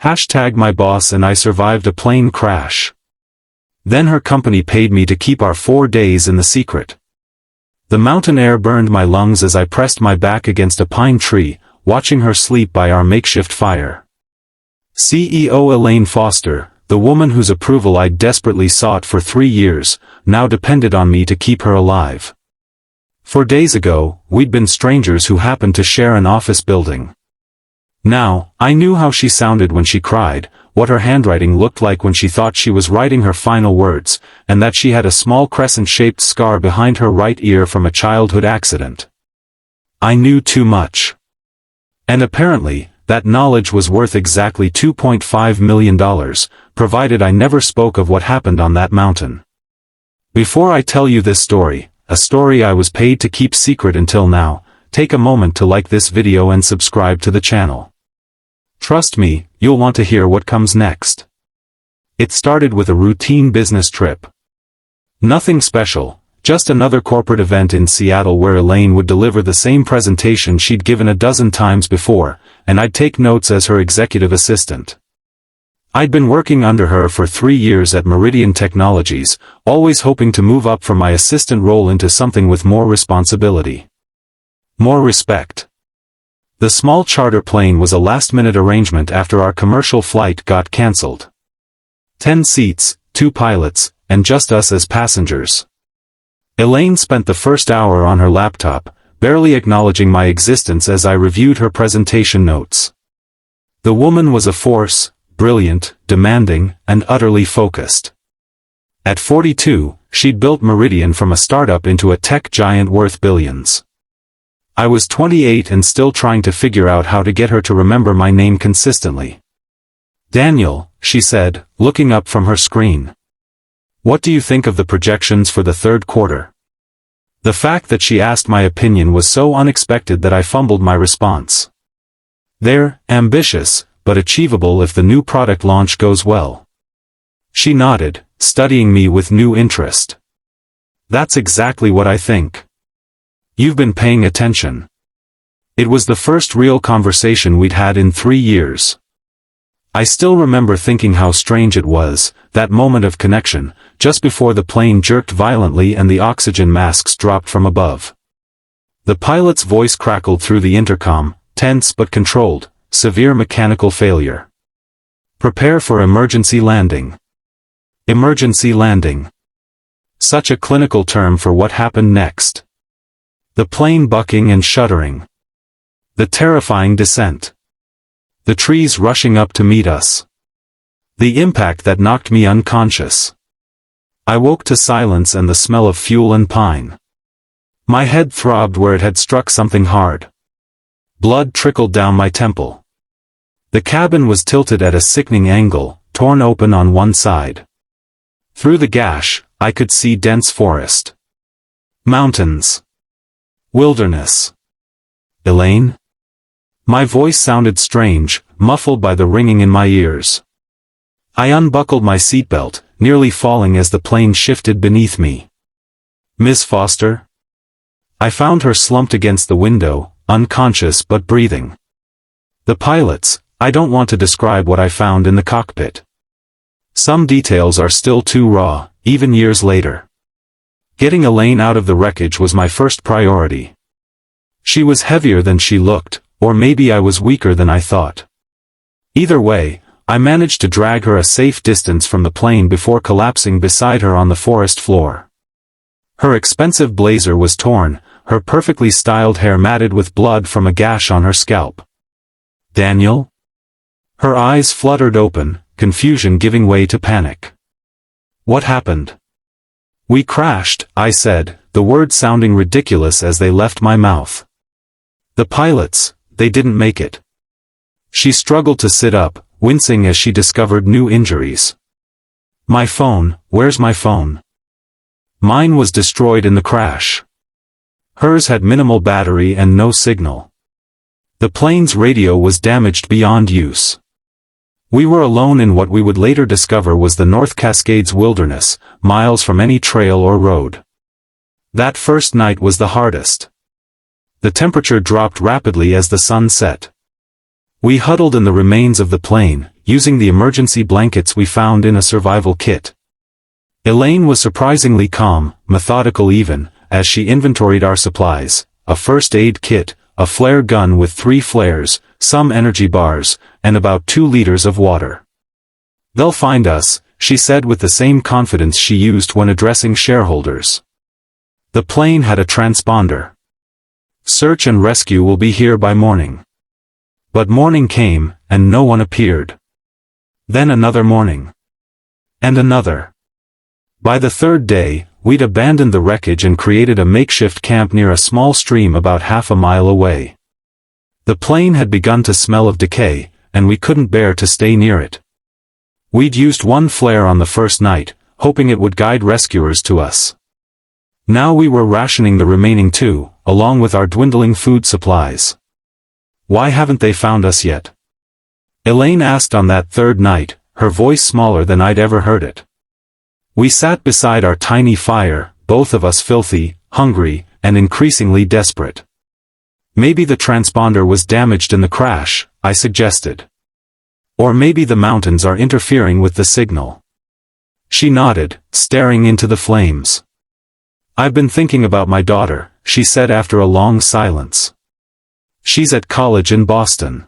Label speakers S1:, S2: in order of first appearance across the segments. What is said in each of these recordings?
S1: Hashtag my boss and I survived a plane crash. Then her company paid me to keep our 4 days in the secret. The mountain air burned my lungs as I pressed my back against a pine tree, watching her sleep by our makeshift fire. CEO Elaine Foster, the woman whose approval I desperately sought for 3 years, now depended on me to keep her alive. 4 days ago, we'd been strangers who happened to share an office building. Now, I knew how she sounded when she cried, what her handwriting looked like when she thought she was writing her final words, and that she had a small crescent-shaped scar behind her right ear from a childhood accident. I knew too much. And apparently, that knowledge was worth exactly $2.5 million, provided I never spoke of what happened on that mountain. Before I tell you this story, a story I was paid to keep secret until now, take a moment to like this video and subscribe to the channel. Trust me, you'll want to hear what comes next. It started with a routine business trip. Nothing special, just another corporate event in Seattle where Elaine would deliver the same presentation she'd given a dozen times before, and I'd take notes as her executive assistant. I'd been working under her for 3 years at Meridian Technologies, always hoping to move up from my assistant role into something with more responsibility. More respect. The small charter plane was a last-minute arrangement after our commercial flight got cancelled. 10 seats, 2 pilots, and just us as passengers. Elaine spent the first hour on her laptop, barely acknowledging my existence as I reviewed her presentation notes. The woman was a force, brilliant, demanding, and utterly focused. At 42, she'd built Meridian from a startup into a tech giant worth billions. I was 28 and still trying to figure out how to get her to remember my name consistently. "Daniel," she said, looking up from her screen. "What do you think of the projections for the third quarter?" The fact that she asked my opinion was so unexpected that I fumbled my response. "They're ambitious, but achievable if the new product launch goes well." She nodded, studying me with new interest. "That's exactly what I think. You've been paying attention." It was the first real conversation we'd had in 3 years. I still remember thinking how strange it was, that moment of connection, just before the plane jerked violently and the oxygen masks dropped from above. The pilot's voice crackled through the intercom, tense but controlled, "Severe mechanical failure. Prepare for emergency landing." Emergency landing. Such a clinical term for what happened next. The plane bucking and shuddering. The terrifying descent. The trees rushing up to meet us. The impact that knocked me unconscious. I woke to silence and the smell of fuel and pine. My head throbbed where it had struck something hard. Blood trickled down my temple. The cabin was tilted at a sickening angle, torn open on one side. Through the gash, I could see dense forest. Mountains. Wilderness. "Elaine?" My voice sounded strange, muffled by the ringing in my ears. I unbuckled my seatbelt, nearly falling as the plane shifted beneath me. "Miss Foster?" I found her slumped against the window, unconscious but breathing. "The pilots, I don't want to describe what I found in the cockpit. Some details are still too raw, even years later. Getting Elaine out of the wreckage was my first priority. She was heavier than she looked, or maybe I was weaker than I thought. Either way, I managed to drag her a safe distance from the plane before collapsing beside her on the forest floor. Her expensive blazer was torn, her perfectly styled hair matted with blood from a gash on her scalp. "Daniel?" Her eyes fluttered open, confusion giving way to panic. "What happened?" "We crashed," I said, the words sounding ridiculous as they left my mouth. "The pilots, they didn't make it." She struggled to sit up, wincing as she discovered new injuries. "My phone, where's my phone?" Mine was destroyed in the crash. Hers had minimal battery and no signal. The plane's radio was damaged beyond use. We were alone in what we would later discover was the North Cascades wilderness, miles from any trail or road. That first night was the hardest. The temperature dropped rapidly as the sun set. We huddled in the remains of the plane, using the emergency blankets we found in a survival kit. Elaine was surprisingly calm, methodical even, as she inventoried our supplies: a first aid kit, a flare gun with 3 flares, some energy bars, and about 2 liters of water. "They'll find us," she said with the same confidence she used when addressing shareholders. The plane had a transponder. "Search and rescue will be here by morning." But morning came, and no one appeared. Then another morning. And another. By the 3rd day, we'd abandoned the wreckage and created a makeshift camp near a small stream about half a mile away. The plane had begun to smell of decay, and we couldn't bear to stay near it. We'd used 1 flare on the first night, hoping it would guide rescuers to us. Now we were rationing the remaining 2, along with our dwindling food supplies. "Why haven't they found us yet?" Elaine asked on that 3rd night, her voice smaller than I'd ever heard it. We sat beside our tiny fire, both of us filthy, hungry, and increasingly desperate. "Maybe the transponder was damaged in the crash," I suggested. "Or maybe the mountains are interfering with the signal." She nodded, staring into the flames. "I've been thinking about my daughter," she said after a long silence. "She's at college in Boston.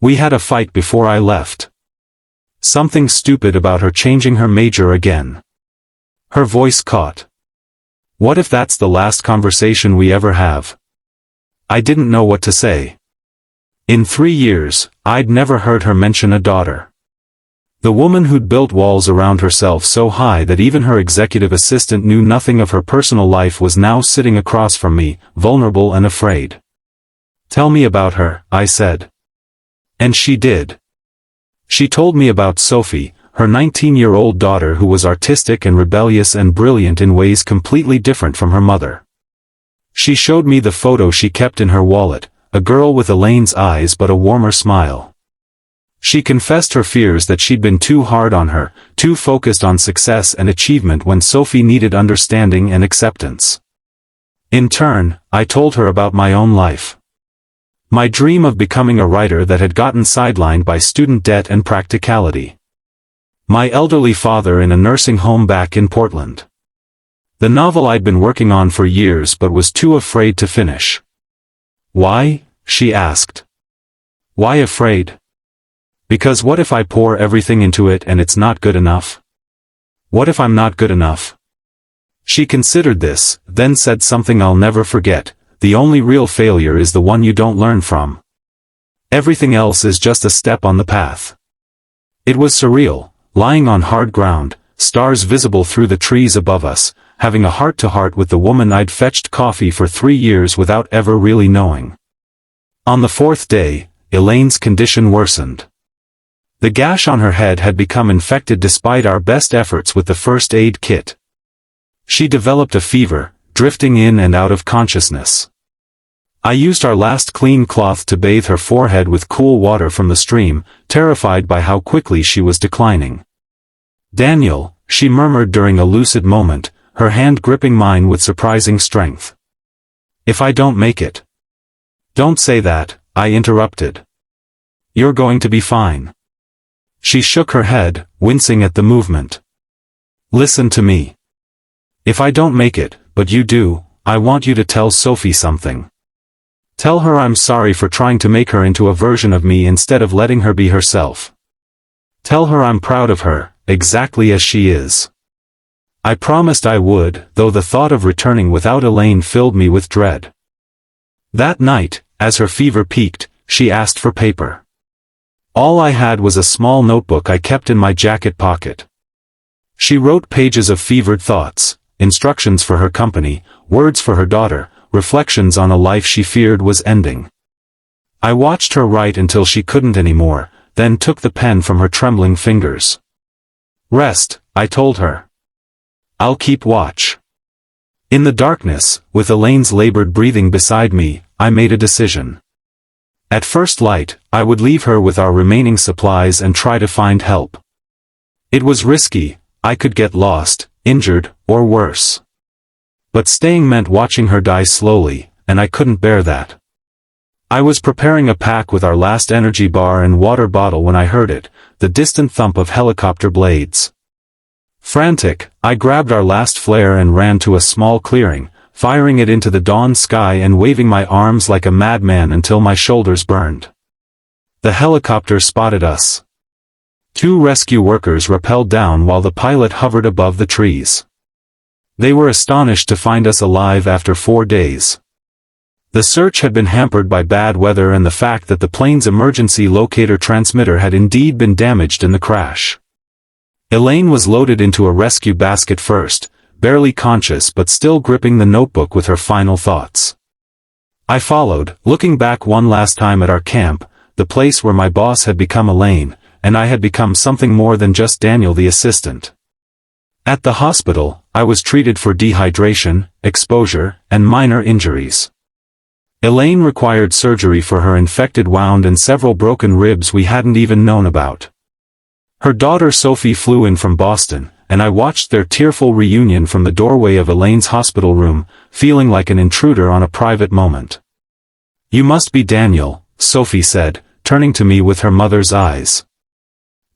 S1: We had a fight before I left. Something stupid about her changing her major again." Her voice caught. "What if that's the last conversation we ever have?" I didn't know what to say. In 3 years, I'd never heard her mention a daughter. The woman who'd built walls around herself so high that even her executive assistant knew nothing of her personal life was now sitting across from me, vulnerable and afraid. "Tell me about her," I said. And she did. She told me about Sophie, her 19-year-old daughter who was artistic and rebellious and brilliant in ways completely different from her mother. She showed me the photo she kept in her wallet, a girl with Elaine's eyes but a warmer smile. She confessed her fears that she'd been too hard on her, too focused on success and achievement when Sophie needed understanding and acceptance. In turn, I told her about my own life. My dream of becoming a writer that had gotten sidelined by student debt and practicality. My elderly father in a nursing home back in Portland. The novel I'd been working on for years but was too afraid to finish. "Why?" she asked. "Why afraid?" "Because what if I pour everything into it and it's not good enough? What if I'm not good enough?" She considered this, then said something I'll never forget: "The only real failure is the one you don't learn from. Everything else is just a step on the path." It was surreal, lying on hard ground, stars visible through the trees above us, having a heart-to-heart with the woman I'd fetched coffee for 3 years without ever really knowing. On the 4th day, Elaine's condition worsened. The gash on her head had become infected despite our best efforts with the first aid kit. She developed a fever, drifting in and out of consciousness. I used our last clean cloth to bathe her forehead with cool water from the stream, terrified by how quickly she was declining. "Daniel," she murmured during a lucid moment, her hand gripping mine with surprising strength. "If I don't make it." "Don't say that," I interrupted. "You're going to be fine." She shook her head, wincing at the movement. "Listen to me. If I don't make it, but you do, I want you to tell Sophie something. Tell her I'm sorry for trying to make her into a version of me instead of letting her be herself. Tell her I'm proud of her, exactly as she is." I promised I would, though the thought of returning without Elaine filled me with dread. That night, as her fever peaked, she asked for paper. All I had was a small notebook I kept in my jacket pocket. She wrote pages of fevered thoughts, instructions for her company, words for her daughter, reflections on a life she feared was ending. I watched her write until she couldn't anymore, then took the pen from her trembling fingers. "Rest," I told her. "I'll keep watch." In the darkness, with Elaine's labored breathing beside me, I made a decision. At first light, I would leave her with our remaining supplies and try to find help. It was risky, I could get lost, injured, or worse. But staying meant watching her die slowly, and I couldn't bear that. I was preparing a pack with our last energy bar and water bottle when I heard it, the distant thump of helicopter blades. Frantic, I grabbed our last flare and ran to a small clearing, firing it into the dawn sky and waving my arms like a madman until my shoulders burned. The helicopter spotted us. 2 rescue workers rappelled down while the pilot hovered above the trees. They were astonished to find us alive after 4 days. The search had been hampered by bad weather and the fact that the plane's emergency locator transmitter had indeed been damaged in the crash. Elaine was loaded into a rescue basket first, barely conscious but still gripping the notebook with her final thoughts. I followed, looking back one last time at our camp, the place where my boss had become Elaine, and I had become something more than just Daniel the assistant. At the hospital, I was treated for dehydration, exposure, and minor injuries. Elaine required surgery for her infected wound and several broken ribs we hadn't even known about. Her daughter Sophie flew in from Boston, and I watched their tearful reunion from the doorway of Elaine's hospital room, feeling like an intruder on a private moment. "You must be Daniel," Sophie said, turning to me with her mother's eyes.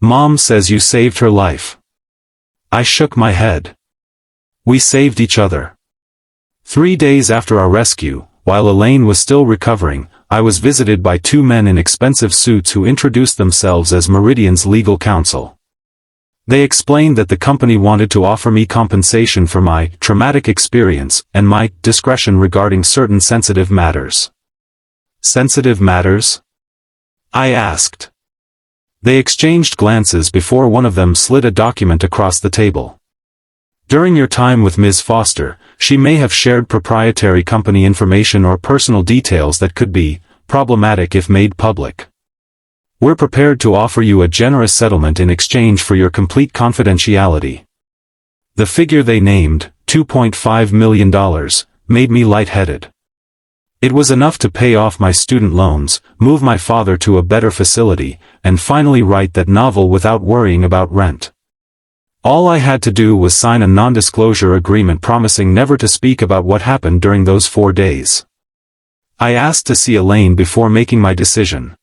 S1: "Mom says you saved her life." I shook my head. We saved each other. 3 days after our rescue, while Elaine was still recovering, I was visited by 2 men in expensive suits who introduced themselves as Meridian's legal counsel. They explained that the company wanted to offer me compensation for my traumatic experience and my discretion regarding certain sensitive matters. Sensitive matters? I asked. They exchanged glances before one of them slid a document across the table. "During your time with Ms. Foster, she may have shared proprietary company information or personal details that could be problematic if made public. We're prepared to offer you a generous settlement in exchange for your complete confidentiality." The figure they named, $2.5 million, made me lightheaded. It was enough to pay off my student loans, move my father to a better facility, and finally write that novel without worrying about rent. All I had to do was sign a non-disclosure agreement promising never to speak about what happened during those 4 days. I asked to see Elaine before making my decision.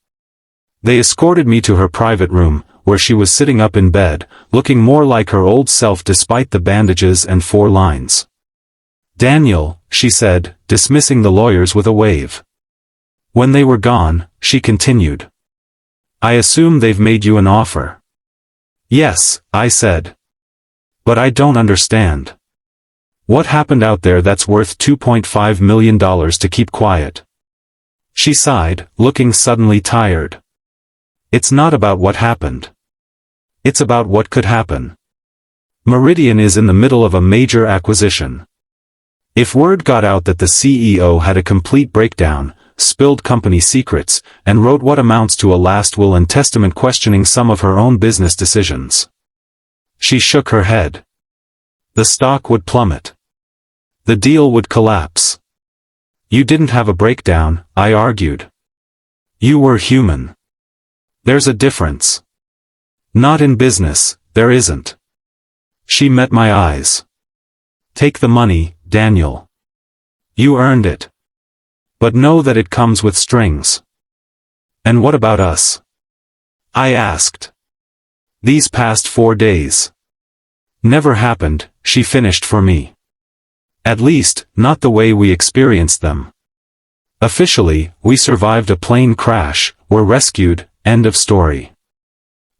S1: They escorted me to her private room, where she was sitting up in bed, looking more like her old self despite the bandages and 4 lines. "Daniel," she said, dismissing the lawyers with a wave. When they were gone, she continued. "I assume they've made you an offer." "Yes," I said. "But I don't understand. What happened out there that's worth $2.5 million to keep quiet?" She sighed, looking suddenly tired. "It's not about what happened. It's about what could happen. Meridian is in the middle of a major acquisition. If word got out that the CEO had a complete breakdown, spilled company secrets, and wrote what amounts to a last will and testament questioning some of her own business decisions." She shook her head. "The stock would plummet. The deal would collapse." "You didn't have a breakdown," I argued. "You were human. There's a difference." "Not in business, there isn't." She met my eyes. "Take the money, Daniel. You earned it. But know that it comes with strings." "And what about us?" I asked. "These past 4 days. Never happened," she finished for me. "At least, not the way we experienced them. Officially, we survived a plane crash, were rescued, end of story."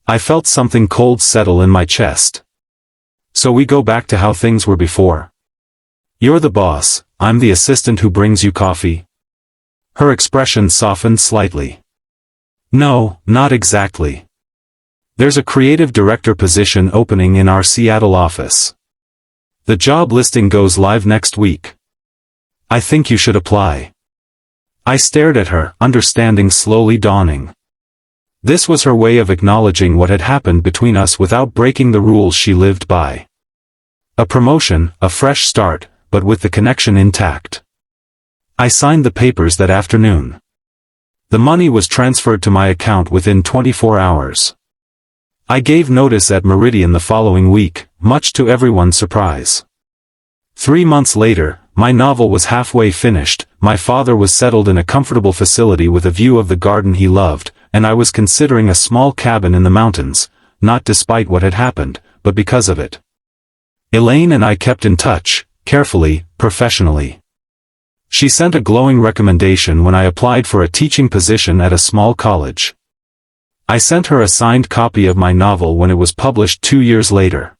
S1: I felt something cold settle in my chest. "So we go back to how things were before. You're the boss, I'm the assistant who brings you coffee?" Her expression softened slightly. "No, not exactly. There's a creative director position opening in our Seattle office. The job listing goes live next week. I think you should apply." I stared at her, understanding slowly dawning. This was her way of acknowledging what had happened between us without breaking the rules she lived by. A promotion, a fresh start, but with the connection intact. I signed the papers that afternoon. The money was transferred to my account within 24 hours. I gave notice at Meridian the following week, much to everyone's surprise. 3 months later, my novel was halfway finished, my father was settled in a comfortable facility with a view of the garden he loved, and I was considering a small cabin in the mountains, not despite what had happened, but because of it. Elaine and I kept in touch, carefully, professionally. She sent a glowing recommendation when I applied for a teaching position at a small college. I sent her a signed copy of my novel when it was published 2 years later.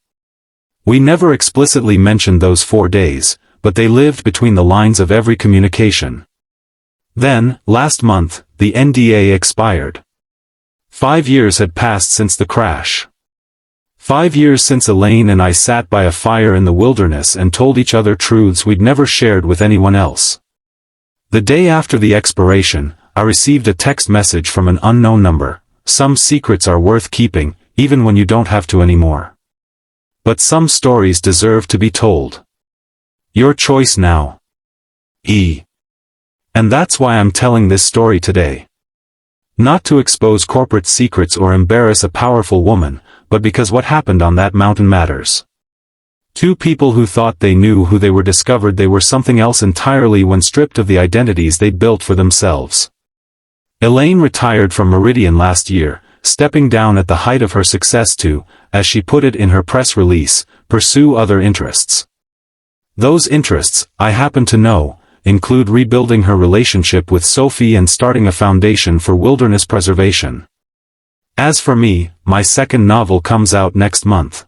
S1: We never explicitly mentioned those 4 days, but they lived between the lines of every communication. Then, last month, the NDA expired. 5 years had passed since the crash. 5 years since Elaine and I sat by a fire in the wilderness and told each other truths we'd never shared with anyone else. The day after the expiration, I received a text message from an unknown number. Some secrets are worth keeping, even when you don't have to anymore. But some stories deserve to be told. Your choice now. E. And that's why I'm telling this story today. Not to expose corporate secrets or embarrass a powerful woman, but because what happened on that mountain matters. 2 people who thought they knew who they were discovered they were something else entirely when stripped of the identities they'd built for themselves. Elaine retired from Meridian last year, stepping down at the height of her success to, as she put it in her press release, pursue other interests. Those interests, I happen to know, include rebuilding her relationship with Sophie and starting a foundation for wilderness preservation. As for me, my second novel comes out next month.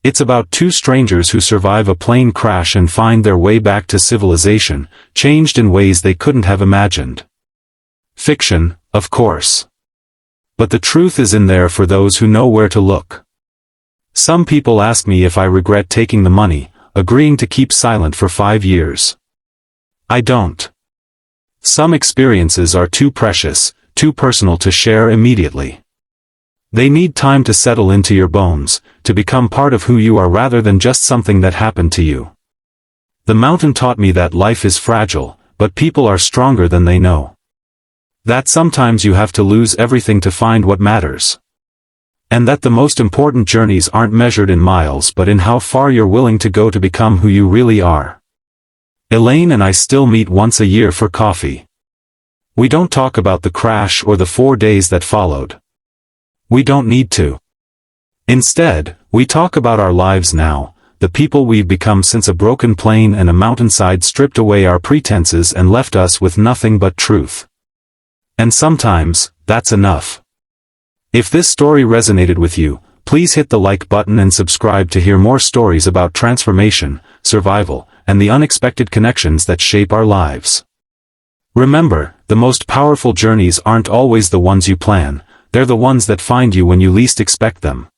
S1: It's about 2 strangers who survive a plane crash and find their way back to civilization, changed in ways they couldn't have imagined. Fiction, of course. But the truth is in there for those who know where to look. Some people ask me if I regret taking the money, agreeing to keep silent for 5 years. I don't. Some experiences are too precious, too personal to share immediately. They need time to settle into your bones, to become part of who you are rather than just something that happened to you. The mountain taught me that life is fragile, but people are stronger than they know. That sometimes you have to lose everything to find what matters. And that the most important journeys aren't measured in miles but in how far you're willing to go to become who you really are. Elaine and I still meet once a year for coffee. We don't talk about the crash or the 4 days that followed. We don't need to. Instead, we talk about our lives now, the people we've become since a broken plane and a mountainside stripped away our pretenses and left us with nothing but truth. And sometimes, that's enough. If this story resonated with you, please hit the like button and subscribe to hear more stories about transformation, survival, and the unexpected connections that shape our lives. Remember, the most powerful journeys aren't always the ones you plan, they're the ones that find you when you least expect them.